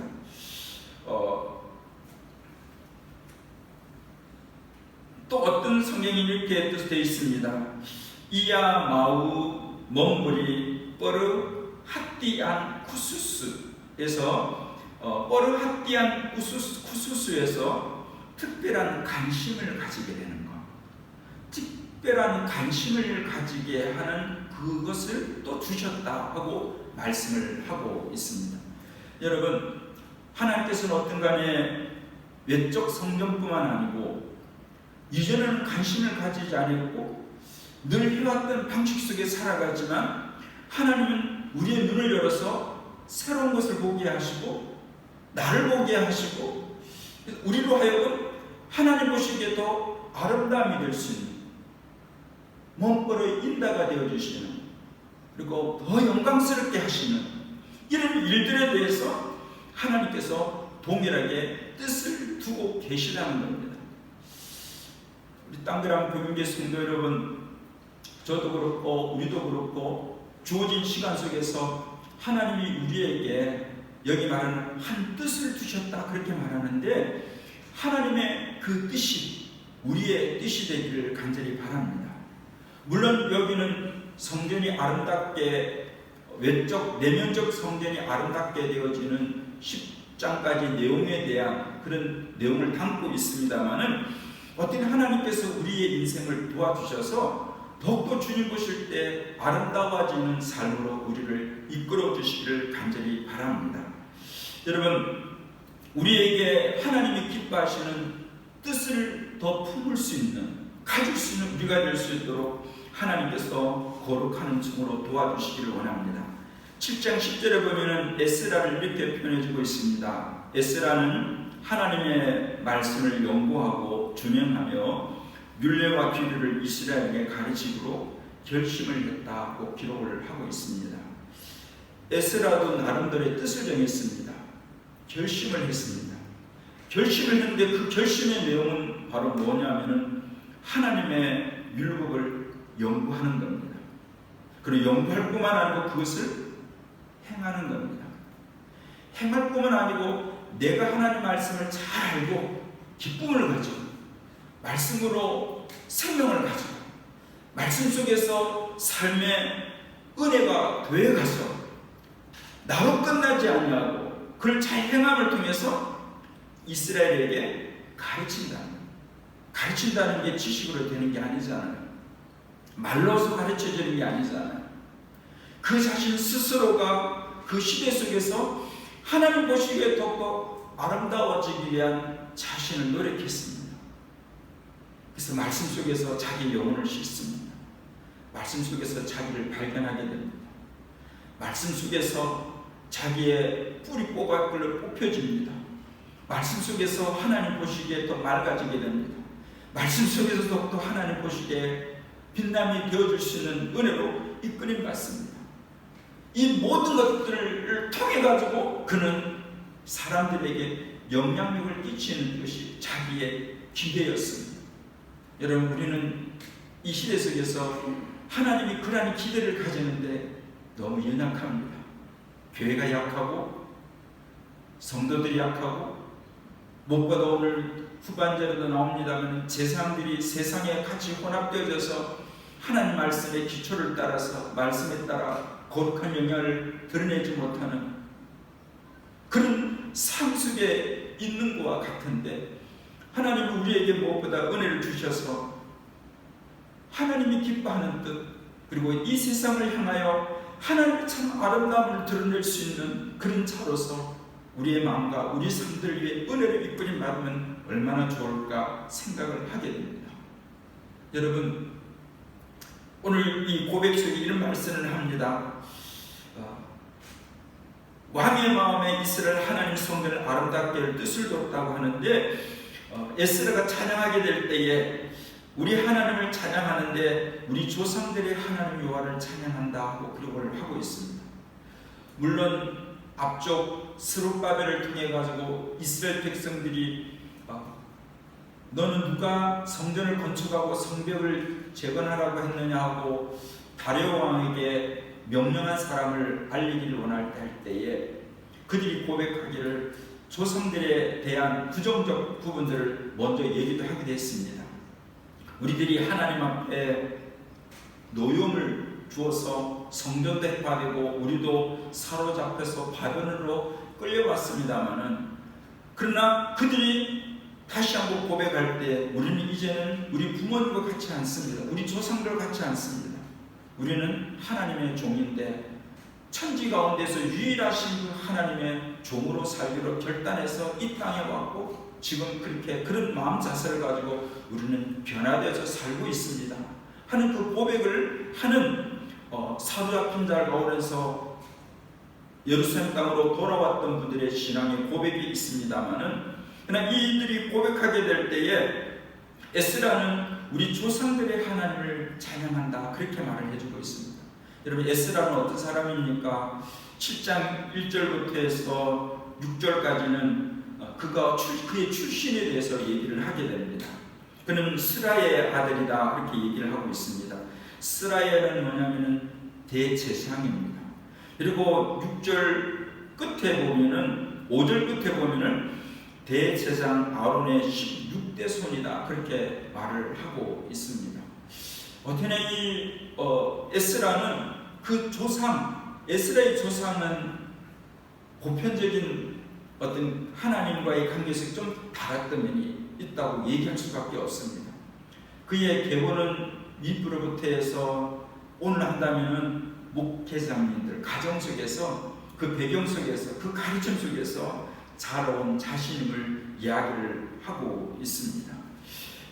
또 어떤 성경이 이렇게 뜻되어 있습니다. 이야 마우 멍부리 뻐르 핫디안 쿠수스에서 뻐르 핫디안 쿠수스에서 특별한 관심을 가지게 되는 것, 특별한 관심을 가지게 하는 그것을 또 주셨다 하고 말씀을 하고 있습니다. 여러분, 하나님께서는 어떤 간에 외적 성경뿐만 아니고 이전에는 관심을 가지지 않았고 늘 해왔던 방식 속에 살아가지만, 하나님은 우리의 눈을 열어서 새로운 것을 보게 하시고 나를 보게 하시고 우리로 하여금 하나님 보시기에 더 아름다움이 될 수 있는 몸버릇 인다가 되어주시는, 그리고 더 영광스럽게 하시는 이런 일들에 대해서 하나님께서 동일하게 뜻을 두고 계시다는 겁니다. 우리 땅그랑 교민계 성도 여러분, 저도 그렇고 우리도 그렇고 주어진 시간 속에서 하나님이 우리에게 여기 말하는 한 뜻을 두셨다 그렇게 말하는데, 하나님의 그 뜻이 우리의 뜻이 되기를 간절히 바랍니다. 물론 여기는 성전이 아름답게, 외적 내면적 성전이 아름답게 되어지는 10장까지 내용에 대한 그런 내용을 담고 있습니다만은, 어떤 하나님께서 우리의 인생을 도와주셔서 더욱더 주님 보실 때 아름다워지는 삶으로 우리를 이끌어 주시기를 간절히 바랍니다. 여러분, 우리에게 하나님이 기뻐하시는 뜻을 더 품을 수 있는, 가질 수 있는 우리가 될 수 있도록 하나님께서 거룩하는 종으로 도와주시기를 원합니다. 7장 10절에 보면은 에스라를 이렇게 표현해주고 있습니다. 에스라는 하나님의 말씀을 연구하고 준행하며 율례와 규례를 이스라엘에게 가르치기로 결심을 했다고 기록을 하고 있습니다. 에스라도 나름대로의 뜻을 정했습니다. 결심을 했습니다. 결심을 했는데 그 결심의 내용은 바로 뭐냐면은 하나님의 율법을 연구하는 겁니다. 그리고 연구할 뿐만 아니고 그것을 행하는 겁니다. 행할 뿐만 아니고 내가 하나님 말씀을 잘 알고 기쁨을 가지고 말씀으로 생명을 가지고 말씀 속에서 삶의 은혜가 되어가서 나로 끝나지 아니하고 그걸 잘 행함을 통해서 이스라엘에게 가르친다는 게 지식으로 되는 게 아니잖아요. 말로서 가르쳐지는 게 아니잖아요. 그 자신 스스로가 그 시대 속에서 하나님 보시기에 더욱더 아름다워지기 위한 자신을 노력했습니다. 그래서 말씀 속에서 자기 영혼을 싣습니다. 말씀 속에서 자기를 발견하게 됩니다. 말씀 속에서 자기의 뿌리 꼬박글로 뽑혀집니다. 말씀 속에서 하나님 보시기에 더 맑아지게 됩니다. 말씀 속에서 더욱더 하나님 보시기에 빛남이 되어줄 수 있는 은혜로 이끌림 받습니다. 이 모든 것들을 통해 가지고 그는 사람들에게 영향력을 끼치는 것이 자기의 기대였습니다. 여러분, 우리는 이 시대 속에서 하나님이 그러한 기대를 가지는데 너무 연약합니다. 교회가 약하고 성도들이 약하고, 무엇보다 오늘 후반절에도 나옵니다만 제사장들이 세상에 같이 혼합되어져서 하나님 말씀의 기초를 따라서 말씀에 따라 거룩한 영향을 드러내지 못하는 그런 삶 속에 있는 것과 같은데, 하나님은 우리에게 무엇보다 은혜를 주셔서 하나님이 기뻐하는 뜻, 그리고 이 세상을 향하여 하나님의 참 아름다움을 드러낼 수 있는 그런 자로서 우리의 마음과 우리 삶들 위해 은혜를 이끌림 받으면 얼마나 좋을까 생각을 하게 됩니다. 여러분, 오늘 이 고백 속에 이런 말씀을 합니다. 왕의 마음에 이스라엘 하나님 성전을 아름답게 할 뜻을 뒀다고 하는데, 에스라가 찬양하게 될 때에 우리 하나님을 찬양하는데 우리 조상들의 하나님 여호와를 찬양한다 하고 기록을 하고 있습니다. 물론 앞쪽 스룹바벨을 통해 가지고 이스라엘 백성들이 너는 누가 성전을 건축하고 성벽을 재건하라고 했느냐 하고 다리오 왕에게 명령한 사람을 알리기를 원할 때에 그들이 고백하기를 조상들에 대한 부정적 부분들을 먼저 얘기도 하기도 했습니다. 우리들이 하나님 앞에 노염을 주어서 성전도 해파되고 우리도 사로잡혀서 바벨론으로 끌려왔습니다마는, 그러나 그들이 다시 한번 고백할 때 우리는 이제는 우리 부모님과 같지 않습니다. 우리 조상들과 같지 않습니다. 우리는 하나님의 종인데 천지 가운데서 유일하신 그 하나님의 종으로 살기로 결단해서 이 땅에 왔고 지금 그렇게 그런 마음 자세를 가지고 우리는 변화되어서 살고 있습니다 하는 그 고백을 하는 사로잡힌 자를 가운데서 예루살렘 땅으로 돌아왔던 분들의 신앙의 고백이 있습니다마는, 그러나 이들이 고백하게 될 때에 에스라는 우리 조상들의 하나님을 찬양한다 그렇게 말을 해주고 있습니다. 여러분, 에스라는 어떤 사람입니까? 7장 1절부터 해서 6절까지는 그의 출신에 대해서 얘기를 하게 됩니다. 그는 스라의 아들이다 그렇게 얘기를 하고 있습니다. 스라엘은 뭐냐면은 대제사장입니다. 그리고 6절 끝에 보면은 5절 끝에 보면은 대제사장 아론의 16대 손이다 그렇게 말을 하고 있습니다. 어떻게 이 에스라는 그 조상, 에스라의 조상은 보편적인 어떤 하나님과의 관계에서 좀 달랐던 면이 있다고 얘기할 수밖에 없습니다. 그의 계보는 미브로부터 해서 오늘 한다면은 목회장님들 가정 속에서 그 배경 속에서 그 가르침 속에서 자라온 자신임을 이야기를 하고 있습니다.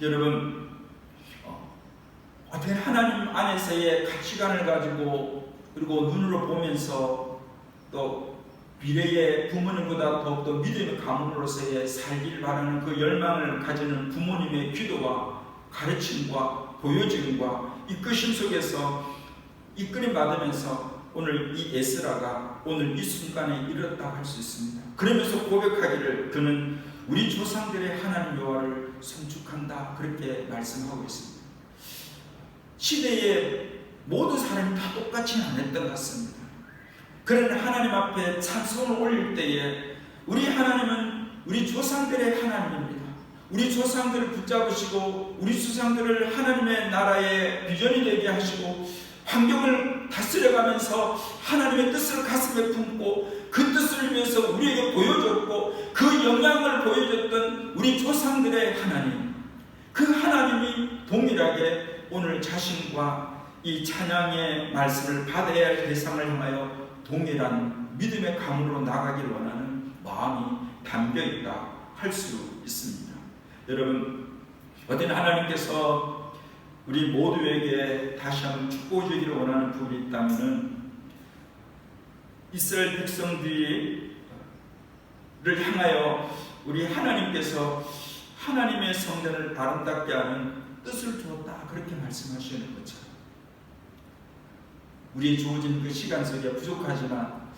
여러분, 어떻게 하나님 안에서의 가치관을 가지고 그리고 눈으로 보면서 또 미래의 부모님보다 더욱더 믿음의 가문으로서의 살기를 바라는 그 열망을 가지는 부모님의 기도와 가르침과 보여짐과 이끄심 속에서 이끌림 받으면서 오늘 이 에스라가 오늘 이 순간에 이르렀다고 할 수 있습니다. 그러면서 고백하기를 그는 우리 조상들의 하나님 여호와를 송축한다 그렇게 말씀하고 있습니다. 시대에 모든 사람이 다 똑같지는 않았던 것 같습니다. 그런 하나님 앞에 찬송을 올릴 때에 우리 하나님은 우리 조상들의 하나님입니다. 우리 조상들을 붙잡으시고 우리 조상들을 하나님의 나라의 비전이 되게 하시고 환경을 다스려가면서 하나님의 뜻을 가슴에 품고 그 뜻을 위해서 우리에게 보여줬고 그 영향을 보여줬던 우리 조상들의 하나님, 그 하나님이 동일하게 오늘 자신과 이 찬양의 말씀을 받아야 할 대상을 향하여 동일한 믿음의 가문으로 나가기를 원하는 마음이 담겨있다 할 수 있습니다. 여러분, 어떤 하나님께서 우리 모두에게 다시 한번 축복해 주기를 원하는 부분이 있다면 이스라엘 백성들을 향하여 우리 하나님께서 하나님의 성전을 아름답게 하는 뜻을 주었다 그렇게 말씀하시는 거죠. 우리의 주어진 그 시간 속에 부족하지만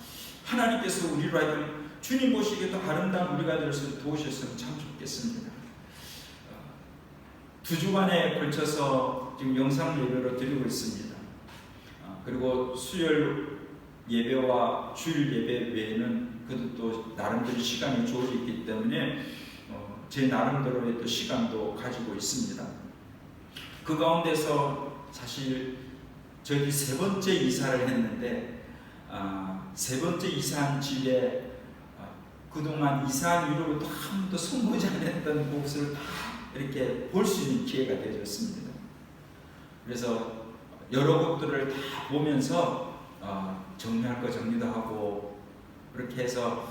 하나님께서 우리로 하여금 주님 보시기에 더 아름다운 우리가 될 수 도우셨으면 참 좋겠습니다. 2주간에 걸쳐서 지금 영상 예배로 드리고 있습니다. 그리고 수요일 예배와 주일 예배 외에는 그래도 또 나름대로 시간이 주어져 있기 때문에 제 나름대로의 또 시간도 가지고 있습니다. 그 가운데서 사실 저희 3번째 이사를 했는데 3번째 이사한 집에 그동안 이사한 이후로부터 한 번도 손보지 않았던 곳을 다 이렇게 볼 수 있는 기회가 되었습니다. 그래서 여러 것들을 다 보면서 정리할 거 정리도 하고 그렇게 해서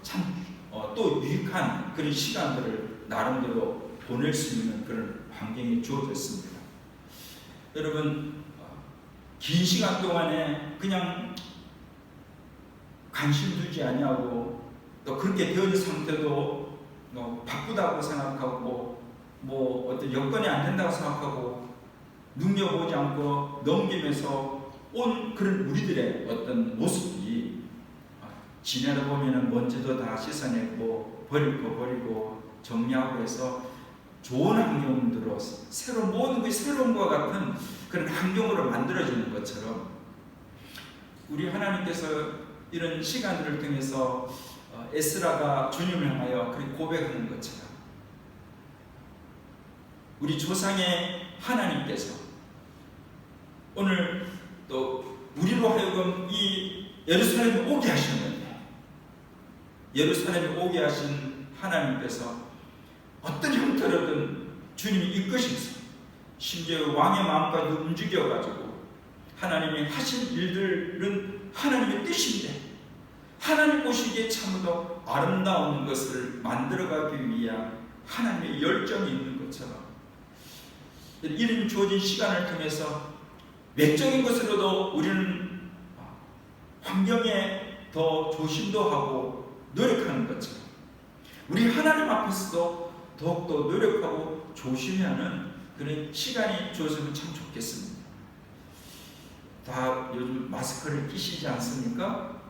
참 또 유익한 그런 시간들을 나름대로 보낼 수 있는 그런 환경이 주어졌습니다. 여러분, 긴 시간 동안에 그냥 관심 두지 아니하고 또 그렇게 되어진 상태도 바쁘다고 생각하고 뭐 어떤 여건이 안 된다고 생각하고 눈여보지 않고 넘기면서 온 그런 우리들의 어떤 모습이 지내다 보면은 먼지도 다 씻어내고 버릴 거 버리고 정리하고 해서 좋은 환경으로 새로운 모든 것이 새로운 것과 같은 그런 환경으로 만들어지는 것처럼 우리 하나님께서 이런 시간들을 통해서 에스라가 주님을 향하여 그렇게 고백하는 것처럼 우리 조상의 하나님께서 오늘 또 우리로 하여금 이 예루살렘에 오게 하셨는데 예루살렘에 오게 하신 하나님께서 어떤 형태로든 주님이 이끄셔서 심지어 왕의 마음까지 움직여가지고 하나님이 하신 일들은 하나님의 뜻인데 하나님 보시기에 참으로 아름다운 것을 만들어가기 위한 하나님의 열정이 있는 것처럼 이런 주어진 시간을 통해서 외적인 것으로도 우리는 환경에 더 조심도 하고 노력하는 것처럼 우리 하나님 앞에서도 더욱더 노력하고 조심하는 그런 시간이 주어지면 참 좋겠습니다. 다 요즘 마스크를 끼시지 않습니까?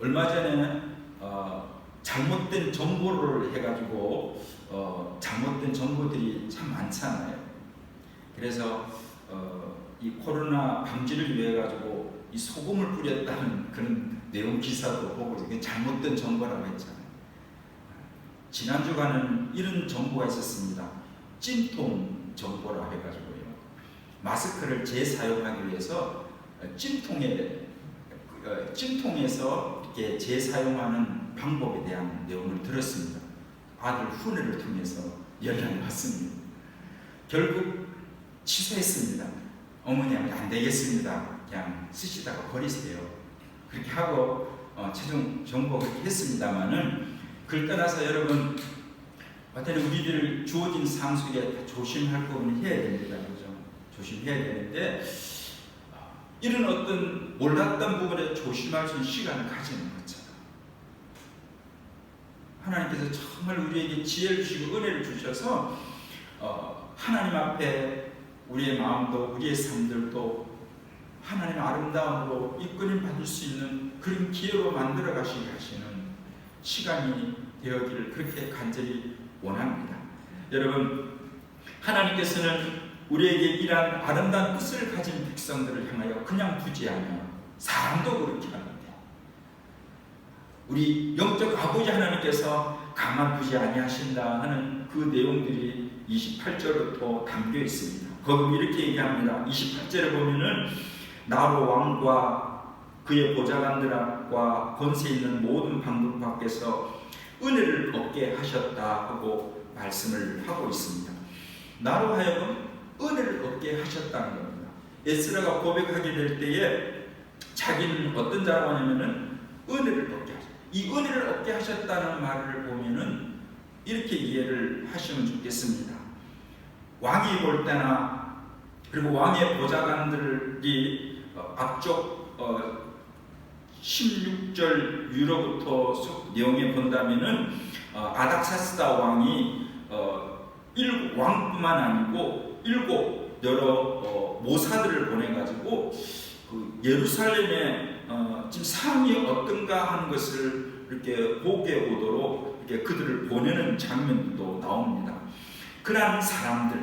얼마 전에 잘못된 정보를 해가지고 잘못된 정보들이 참 많잖아요. 그래서 이 코로나 방지를 위해 가지고 이 소금을 뿌렸다는 그런 내용 기사도 보고 이게 잘못된 정보라고 했잖아요. 지난주간은 이런 정보가 있었습니다. 찜통 정보라 해가지고요. 마스크를 재사용하기 위해서 찜통에서 이렇게 재사용하는 방법에 대한 내용을 들었습니다. 아들 훈회를 통해서 연락이 왔습니다. 결국 취소했습니다. 어머니한테 안 되겠습니다. 그냥 쓰시다가 버리세요. 그렇게 하고 최종 정보 그렇게 했습니다만은 그걸 떠나서 여러분 어떤 우리들 주어진 상황 속에 조심할 부분을 해야 됩니다. 그죠? 조심해야 되는데 이런 어떤 몰랐던 부분에 조심할 수 있는 시간을 가지는 거죠. 하나님께서 정말 우리에게 지혜를 주시고 은혜를 주셔서 하나님 앞에 우리의 마음도 우리의 삶들도 하나님의 아름다움으로 이끌림 받을 수 있는 그런 기회로 만들어 가시게 하시는 시간이 되어기를 그렇게 간절히 원합니다. 여러분, 하나님께서는 우리에게 이러한 아름다운 뜻을 가진 백성들을 향하여 그냥 두지 않아요. 사람도 그렇게 하는데 우리 영적 아버지 하나님께서 가만두지 아니하신다 하는 그 내용들이 28절부터 담겨 있습니다. 거기 이렇게 얘기합니다. 28절에 보면은 나로 왕과 그의 보좌관들과 권세 있는 모든 방문 밖에서 은혜를 얻게 하셨다 하고 말씀을 하고 있습니다. 나로 하여금 은혜를 얻게 하셨다는 겁니다. 에스라가 고백하게 될 때에 자기는 어떤 자라고 하냐면은 은혜를 얻게 하셨다. 이 은혜를 얻게 하셨다는 말을 보면은 이렇게 이해를 하시면 좋겠습니다. 왕이 볼 때나 그리고 왕의 보좌관들이 앞쪽 16절 유로부터 내용에 본다면은 아닥사스다 왕이 왕뿐만 아니고 7 여러 모사들을 보내가지고 그 예루살렘에 지금 상황이 어떤가 하는 것을 이렇게 보게 오도록 이렇게 그들을 보내는 장면도 나옵니다. 그러한 사람들,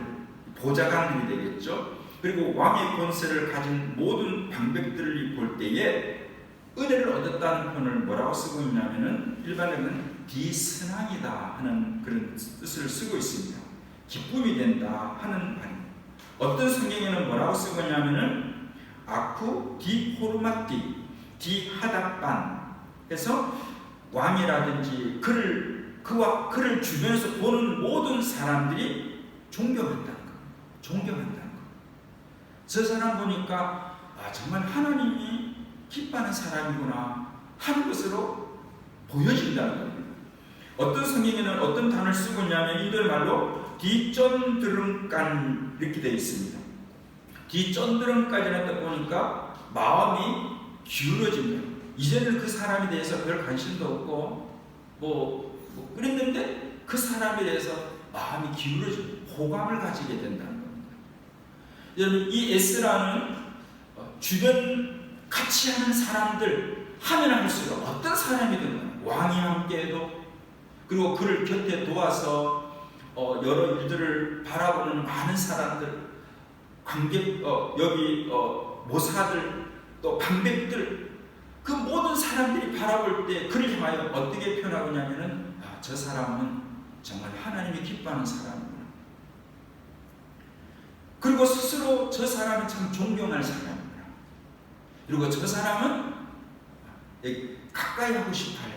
보좌관들이 되겠죠. 그리고 왕의 권세를 가진 모든 방백들을 볼 때에 은혜를 얻었다는 표현을 뭐라고 쓰고 있냐면은 일반에는 디스낭이다 하는 그런 뜻을 쓰고 있습니다. 기쁨이 된다 하는 말입니다. 어떤 성경에는 뭐라고 쓰고 있냐면은 아쿠 디 호르마티 디 하닥반 해서 왕이라든지 그를 주변에서 보는 모든 사람들이 존경한다는 것. 존경한다는 것. 저 사람 보니까 정말 하나님이 기뻐하는 사람이구나 하는 것으로 보여진다는 겁니다. 어떤 성경에는 어떤 단어를 쓰고 있냐면 이들 말로 뒷전드름간 이렇게 되어 있습니다. 뒷전드름까지는 딱 보니까 마음이 기울어진다. 이제는 그 사람에 대해서 별 관심도 없고 뭐 그랬는데 그 사람에 대해서 마음이 기울어지고 호감을 가지게 된다는 겁니다. 여러분, 이 에스라는 주변 같이 하는 사람들 하면 할수록 어떤 사람이든 왕이 함께해도 그리고 그를 곁에 도와서 여러 일들을 바라보는 많은 사람들, 관객, 여기 모사들, 또 방백들, 그 모든 사람들이 바라볼 때 그를 향하여 어떻게 표현하고 있냐면은 저 사람은 정말 하나님이 기뻐하는 사람이구나. 그리고 스스로 저 사람은 참 존경할 사람이구나. 그리고 저 사람은 가까이 하고 싶어요.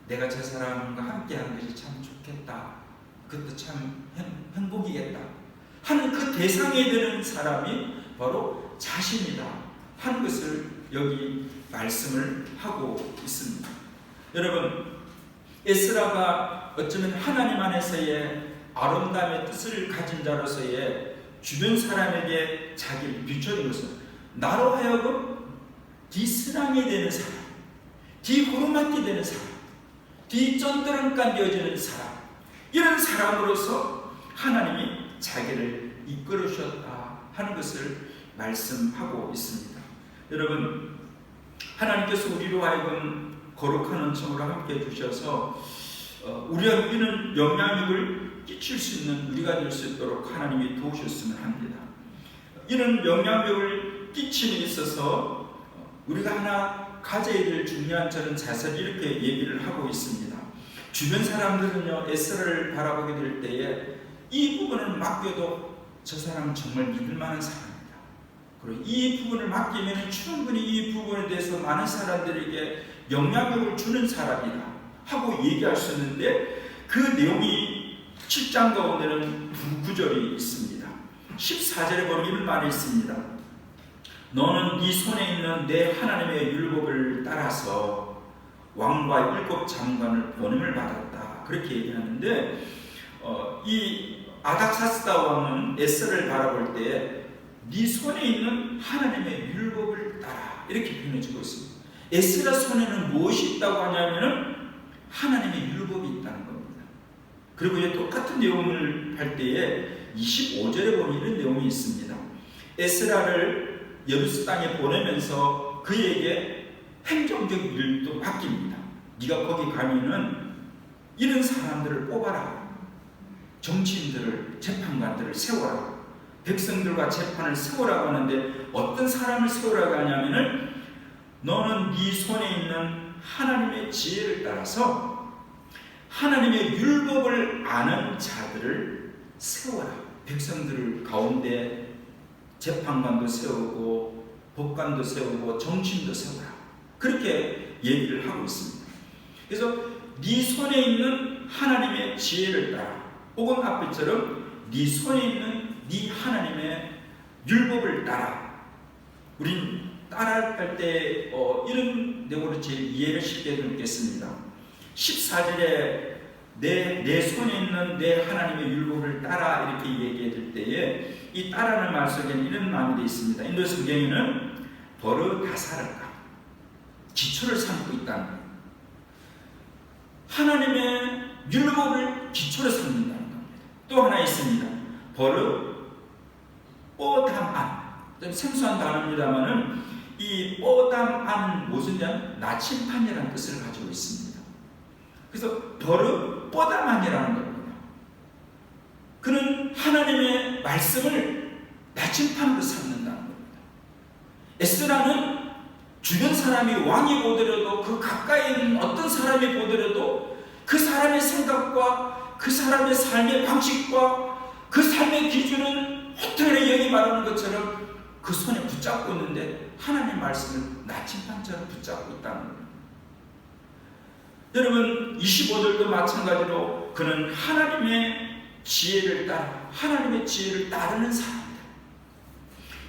내가 저 사람과 함께 하는 것이 참 좋겠다. 그것도 참 행복이겠다 하는 그 대상이 되는 사람이 바로 자신이다 하는 것을 여기 말씀을 하고 있습니다. 여러분, 에스라가 어쩌면 하나님 안에서의 아름다움의 뜻을 가진 자로서의 주변 사람에게 자기를 비춰준 것은 나로 하여금 뒤스랑이 되는 사람, 뒤호르마티 되는 사람, 뒤전드름간 되어지는 사람, 이런 사람으로서 하나님이 자기를 이끌어 주셨다 하는 것을 말씀하고 있습니다. 여러분, 하나님께서 우리로 하여금 거룩한 은총으로 함께 주셔서 우리는 영향력을 끼칠 수 있는 우리가 될 수 있도록 하나님이 도우셨으면 합니다. 이런 영향력을 끼침에 있어서 우리가 하나 가져야 될 중요한 저는 자세를 이렇게 얘기를 하고 있습니다. 주변 사람들은요, 에스라를 바라보게 될 때에 이 부분을 맡겨도 저 사람은 정말 믿을 만한 사람이다. 그리고 이 부분을 맡기면 충분히 이 부분에 대해서 많은 사람들에게 영향력을 주는 사람이다 하고 얘기할 수 있는데, 그 내용이 7장 가운데는 두 구절이 있습니다. 14절에 보면 이런 말이 있습니다. 너는 네 손에 있는 내 하나님의 율법을 따라서 왕과 7 장관을 보냄을 받았다. 그렇게 얘기하는데, 이 아닥사스다 왕은 에스라를 바라볼 때 네 손에 있는 하나님의 율법을 따라 이렇게 표현해주고 있습니다. 에스라 손에는 무엇이 있다고 하냐면은 하나님의 율법이 있다는 겁니다. 그리고 이제 똑같은 내용을 할 때에 25절에 보면 이런 내용이 있습니다. 에스라를 예루살렘 땅에 보내면서 그에게 행정적 일도 맡깁니다. 네가 거기 가면은 이런 사람들을 뽑아라. 정치인들을, 재판관들을 세워라. 백성들과 재판을 세우라고 하는데 어떤 사람을 세우라고 하냐면은 너는 네 손에 있는 하나님의 지혜를 따라서 하나님의 율법을 아는 자들을 세워라. 백성들 가운데 재판관도 세우고 법관도 세우고 정치인도 세우라. 그렇게 얘기를 하고 있습니다. 그래서 네 손에 있는 하나님의 지혜를 따라, 혹은 앞에처럼 네 손에 있는 네 하나님의 율법을 따라. 우린 따라할 때 이런 내용으로 제일 이해를 쉽게 해드리겠습니다. 14절에 내 손에 있는 내 하나님의 율법을 따라 이렇게 얘기해 줄 때에 이 따라는 말 속에는 이런 마음이 되어 있습니다. 인도 성경에는 버르다사르가 기초를 삼고 있다는 거예요. 하나님의 율법을 기초로 삼는다는 겁니다. 또 하나 있습니다. 뽀담안, 좀 생소한 단어입니다만은 이 뽀담안 무슨 나침판이라는 뜻을 가지고 있습니다. 그래서 뽀담안이라는 겁니다. 그는 하나님의 말씀을 나침판으로 삼는다는 겁니다. 에스라는 주변 사람이 왕이 보더라도, 그 가까이 있는 어떤 사람이 보더라도 그 사람의 생각과 그 사람의 삶의 방식과 그 삶의 기준은 호텔에 여기 말하는 것처럼 그 손에 붙잡고 있는데 하나님 말씀을 나침반처럼 붙잡고 있다는 거예요. 여러분, 25절도 마찬가지로 그는 하나님의 지혜를 따라, 하나님의 지혜를 따르는 사람이다.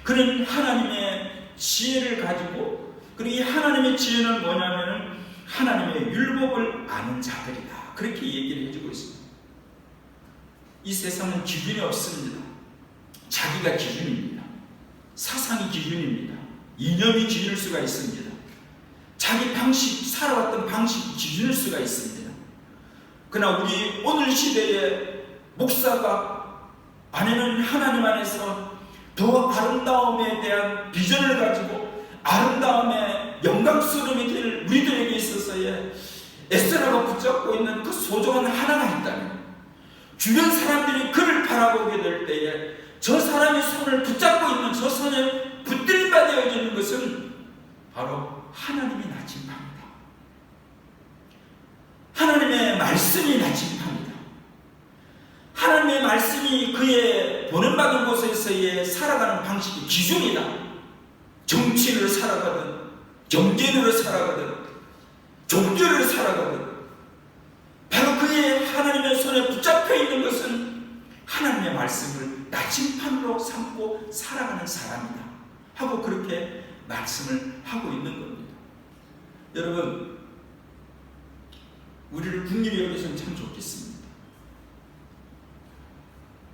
그런 하나님의 지혜를 가지고, 그리고 이 하나님의 지혜는 뭐냐면 하나님의 율법을 아는 자들이다, 그렇게 얘기를 해주고 있습니다. 이 세상은 기준이 없습니다. 자기가 기준입니다. 사상이 기준입니다. 이념이 기준일 수가 있습니다. 자기 방식, 살아왔던 방식이 기준일 수가 있습니다. 그러나 우리 오늘 시대의 목사가 아니면 하나님 안에서 더 아름다움에 대한 비전을 가지고 아름다움의 영광스러움이 될 우리들에게 있어서의 에스라가 붙잡고 있는 그 소중한 하나가 있다면, 주변 사람들이 그를 바라보게 될 때에 저 사람이 손을 붙잡고 있는 저 손에 붙들림바 되어지는 것은 바로 하나님의 나침반입니다. 하나님의 말씀이 나침반입니다. 하나님의 말씀이 그의 보냄받은 곳에서의 살아가는 방식의 기준이다. 정치인으로 살아가든 경제인으로 살아가든 종교를 살아가든 바로 그의 하나님의 손에 붙잡혀 있는 것은 하나님의 말씀을 나침판으로 삼고 살아가는 사람이다 하고 그렇게 말씀을 하고 있는 겁니다. 여러분, 우리를 긍휼히 여기서는 참 좋겠습니다.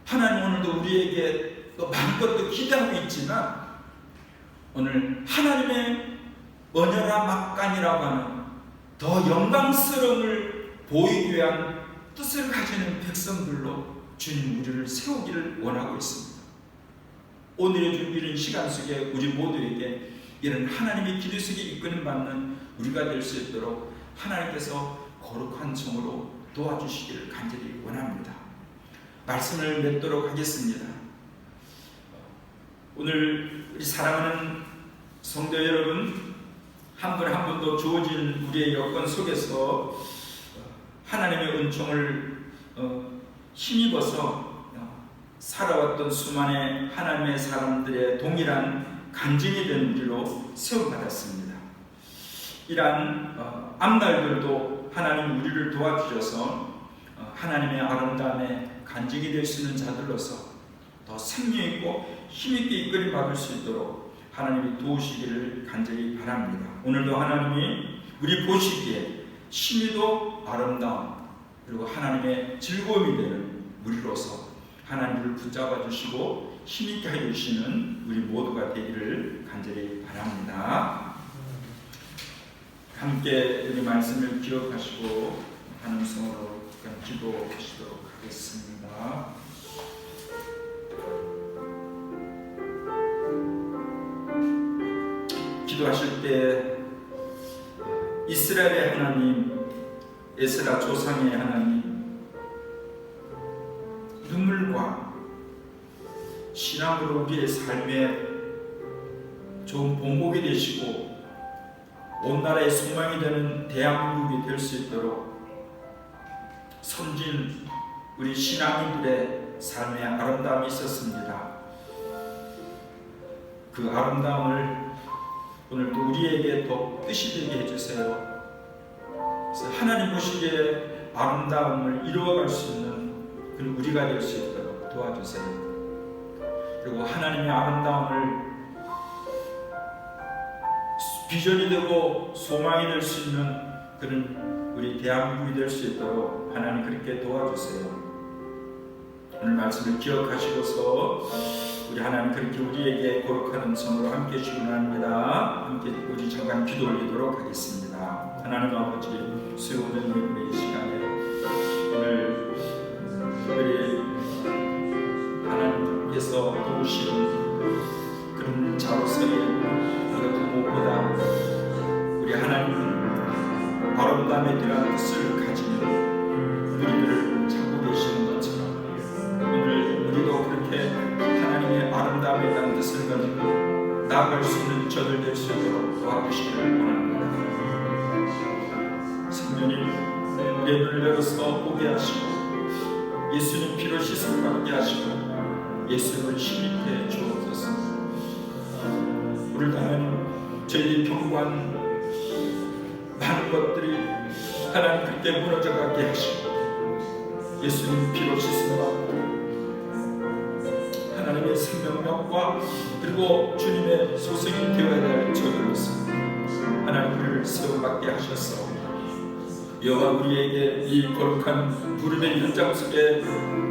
하나님 오늘도 우리에게 또 많은 것도 기대하고 있지만, 오늘 하나님의 언어라 막간이라고 하는 더 영광스러움을 보이기 위한 뜻을 가지는 백성들로 주님 우리를 세우기를 원하고 있습니다. 오늘의 준비는 시간 속에 우리 모두에게 이런 하나님의 기도 속에 이끄는 받는 우리가 될 수 있도록 하나님께서 거룩한 정으로 도와주시기를 간절히 원합니다. 말씀을 맺도록 하겠습니다. 오늘 우리 사랑하는 성도 여러분, 한 분 한 분도 주어진 우리의 여건 속에서 하나님의 은총을 힘입어서 살아왔던 수많은 하나님의 사람들의 동일한 간증이 된 우리로 세움받았습니다. 이러한 앞날들도 하나님 우리를 도와주셔서 하나님의 아름다움에 간증이 될 수 있는 자들로서 더 생명있고 힘있게 이끌임 받을 수 있도록 하나님이 도우시기를 간절히 바랍니다. 오늘도 하나님이 우리 보시기에 심히도 아름다움 그리고 하나님의 즐거움이 되는 우리로서 하나님을 붙잡아 주시고 힘있게 해주시는 우리 모두가 되기를 간절히 바랍니다. 함께 우리 말씀을 기억하시고 하는 성으로 기도하시도록 하겠습니다. 기도하실 때 이스라엘의 하나님, 에스라 조상의 하나님, 눈물과 신앙으로 우리의 삶에 좋은 본보기 되시고 온 나라의 소망이 되는 대한민국이 될 수 있도록 섬진 우리 신앙인들의 삶에 아름다움이 있었습니다. 그 아름다움을 오늘도 우리에게 더 뜻이 되게 해주세요. 그래서 하나님 보시기에 아름다움을 이루어갈 수 있는 그런 우리가 될 수 있도록 도와주세요. 그리고 하나님의 아름다움을 비전이 되고 소망이 될 수 있는 그런 우리 대한민국이 될 수 있도록 하나님 그렇게 도와주세요. 오늘 말씀을 기억하시고서 우리 하나님 그렇게 우리에게 거룩한 성으로 함께 해주시기 원합니다. 함께 우리 잠깐 기도 올리도록 하겠습니다. 하나님 아버지, 수요오전 이 시간에 오늘 우리 하나님께서 도우시는 그런 자로서의 그것도 무엇보다 우리 하나님은 아름다움에 대한 뜻을 가지는 우리들을 찾고 계시는 것처럼 오늘 우리도 그렇게 하나님의 아름다움에 대한 뜻을 가지고 나아갈 수 있는 저들 될 수 있도록 도와주시기를 원합니다. 성령님, 우리의 눈을 열어서 보게 하시고 예수님 피로 씻음받게 하시고 예수를 힘있게 주옵소서. 우리를 당하는 저희의 평관 많은 것들이 하나님 그때 무너져가게 하시고 예수님 피로 씻음받고 하나님 하나님의 생명력과 그리고 주님의 소생이 되어야 될 저들로서 하나님 우리를 세워받게 하셔서 여호와 우리에게 이 거룩한 부름의 현장 속에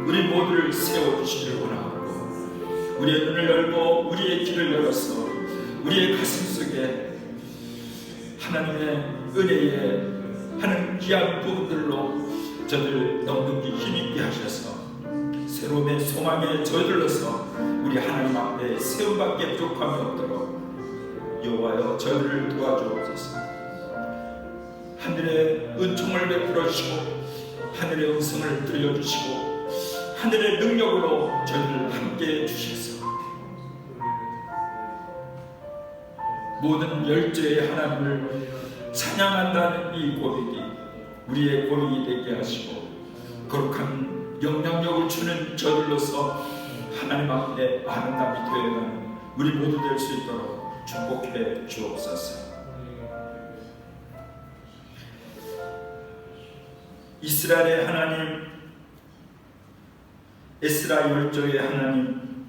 우리 모두를 세워주시기를 원하고 우리의 눈을 열고 우리의 귀를 열어서 우리의 가슴 속에 하나님의 은혜에 하는 귀한 부분들로 저들 넉넉히 힘있게 하셔서 새로움의 소망에 저들로서 우리 하나님 앞에 세움밖에 부족함이 없도록 여호와여 저들을 도와주옵소서. 하늘의 은총을 베풀어 주시고 하늘의 음성을 들려주시고 하늘의 능력으로 저들을 함께 해주셔서 모든 열조의 하나님을 찬양한다는 이 고백이 우리의 고백이 되게 하시고 거룩한 영향력을 주는 저들로서 하나님 앞에 아름다움이 되어가는 우리 모두 될 수 있도록 축복해 주옵소서. 이스라엘의 하나님, 에스라 열조의 하나님,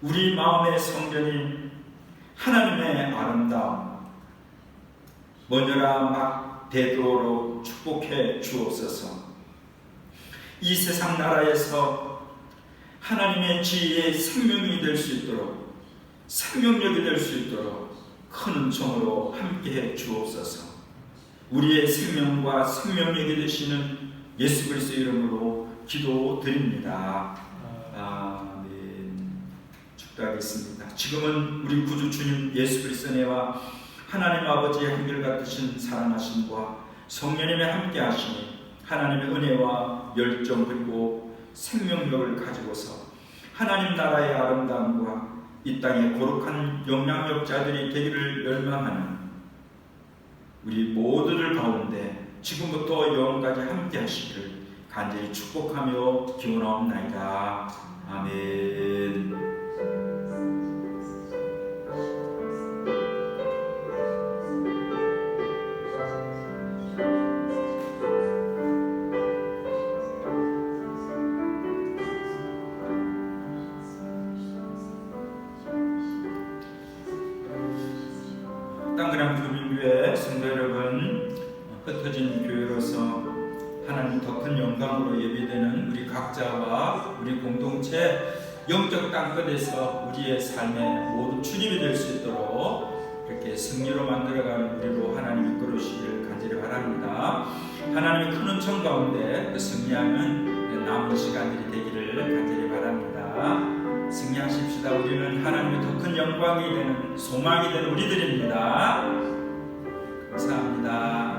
우리 마음의 성전인 하나님의 아름다움 먼저라 막 되도록 축복해 주옵소서. 이 세상 나라에서 하나님의 지혜의 생명이 될 수 있도록 생명력이 될 수 있도록 큰 은총으로 함께해 주옵소서. 우리의 생명과 생명력이 되시는 예수 그리스도 이름으로 기도드립니다. 아멘. 축도하겠습니다. 지금은 우리 구주 주님 예수 그리스도 은혜와 하나님 아버지의 한결같으신 사랑하심과 성령님의 함께하심이 하나님의 은혜와 열정 그리고 생명력을 가지고서 하나님 나라의 아름다움과 이 땅의 거룩한 영향력자들이 되기를 열망하는 우리 모두들 가운데 지금부터 영원까지 함께 하시기를 간절히 축복하며 기원하옵나이다. 아멘. 땅그랑 교민교회 성도 여러분, 흩어진 교회로서 하나님 더 큰 영광으로 예배되는 우리 각자와 우리 공동체 영적 땅끝에서 우리의 삶의 모든 주님이 될 수 있도록 이렇게 승리로 만들어가는 우리로 하나님 이끌으시기를 간절히 바랍니다. 하나님의 큰 은총 가운데 그 승리하는 남은 시간들이 되기를 간절히 바랍니다. 승리하십시다. 우리는 하나님의 더 큰 영광이 되는 소망이 되는 우리들입니다. 감사합니다.